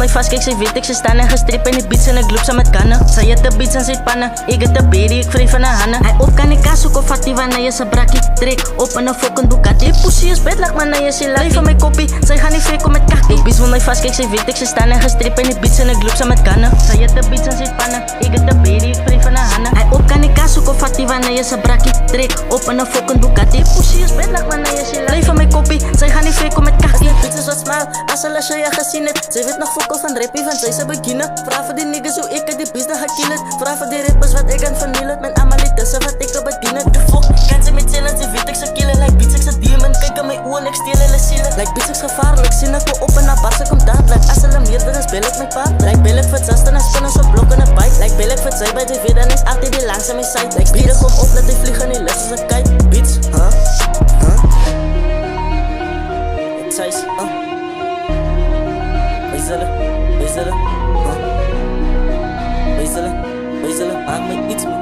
my vast, kijk, sy weet ek, sy staan en gestrip en die beats en ek loop saam met kanne. Sy het de beats en sy het panne, ek het de baby, ek vry van haar handen. Hy op kan die kaas soek of vat die wanneer jy sy brakkie trek op in een fucking Bugatti. Pussy is bedlak man, jy is die lari van my koppie, sy gaan nie fake om met kakkie. Die beats wil my vast, kijk, sy weet ek, sy staan en gestrip en die beats en ek loop saam met kanne. Sy het de beats en sy het panne, ek het de baby, ek vry van haar handen. Hy op kan die kaas soek of vat die wanneer jy sy brakkie trek op in een fucking Bugatti. Pussy is bedlak man, jy is die lari van my koppie, sy gaan nie fake om met kakkie. Beats is wat smile, as hulle sy jy gesien het. Sy weet nog fokkel van rappie, van sy beginner. Vraag vir die niggas hoe ek die beats nog gekill het. Vraag vir die rappers wat ek aan verniel het. Mijn amalie tussen wat ek bedien het. De fok, kan sy met chillen, sy weet ek sy killen. Like beats ek sy demon, kyk in my oor en ek steel hulle siele. Like beats ek gevaarlik, sien ek wil op en na bar, sy kom dadelijk. As hulle meerder is, bel ek my pa. Like bel ek vir Justin, as spin ons op blok in een bike. Like bel ek vir sy by die weer, dan is altyd die langs aan my side. Like bieren kom op, laat hy vlieg in die lucht soos ek kijk. Beats, Ek size, Wees hulle, maak my iets man.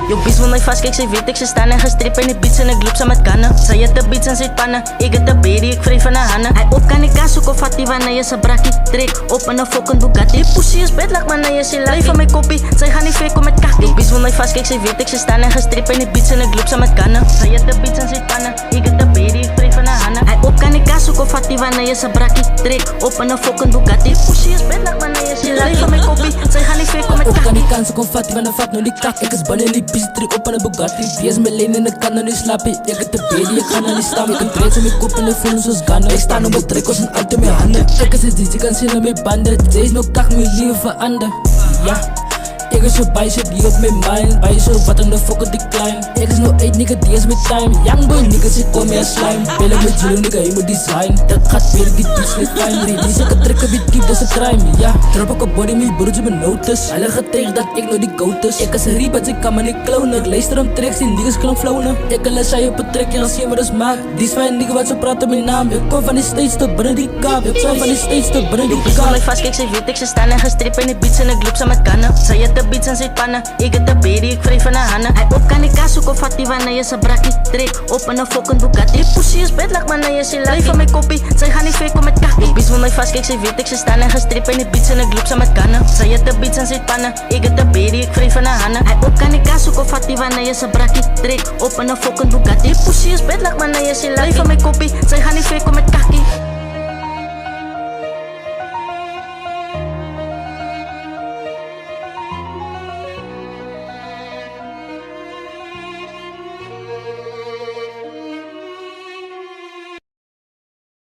Yo beats wil my vast, kijk, sy weet ek, sy staan en gestrip en die beats en ek loop saam met kanne. Sy het de beats en sy het panne, ek het de baby, ek vry van haar handen. Hy op kan die kaas soek of vat die wanneer jy sy brakkie trek op in een fucking Bugatti. Pussy is bedlak man, jy is die lari van my koppie, sy gaan nie fake om met kakkie. Yo beats wil my vast, kijk, sy weet ek, sy staan en gestrip en die beats en ek loop saam met kanne. Sy het de beats en sy het panne, ek het de baby, ek vry van haar handen. Hy op kan die kaas soek of vat die wanneer jy sy brakkie trek op in een fucking Bugatti. Pussy is bedlak man, jy is die lari van my koppie, sy gaan nie fake om met kakkie. Op kan die kans soek of vat die wanneer vat nou die kak. Ek is binnen die beats, trek op in een Bugatti. Wees my lane en ek kan nou nie slaapie. Ek het de baby, ek gaan nou nie staan. Ek het breed so my kop en die voelen soos Ghana. Ek sta nou met trekkers en uit in my handen. Ek is die kan sien in my banden. Zij is nou kak, my leven verander. Ja, ek is so bij shit hier op my mind. Bij so wat in de fokken decline. Ek is nou uit, nigga, die is my time. Young boy, niggas, ek kom my slime. Bel ek met jullie, nigga, hy moet design. Dat gaat weer, die beats niet fijn. Release ek een trekken, beat keep, dis a crime. Ja, drop ek een body, my broers op my notice. Hulle getuig dat ek nou die goat is. Ek is een reap, ek kan my nie clown. Ek luister om tracks, die niggas klonk flowne. Ek hulle sy op een trek, jy gaan sien wat ons maak. Die is fijn, nigga, wat so praat op my naam. Ek kom van die States tot binnen die kaap. Ek kom van die States tot binnen die kaap. Ek wil my vast, kijk, sy weet ek, sy staan en gestrip en die beats en ek loop saam met kanne. Sy het de beats en sy het panne, ek het de baby, ek vry van haar handen. Hy op kan die kaas soek of vat die wanneer jy sy brakkie trek op in een fucking Bugatti. Pussy is bedlak man, jy is die lari van my koppie, sy gaan nie fake om met kakkie. Yo beats wil my vast, kijk, sy weet ek, sy staan en gestrip en die beats en ek loop saam met kanne. Sy het de beats en sy het panne, ek het de baby, ek vry van haar handen. Hy op kan die kaas soek of vat die wanneer jy sy brakkie trek op in een fucking Bugatti. Pussy is bedlak man, jy is die lari van my koppie, sy gaan nie fake om met kakkie.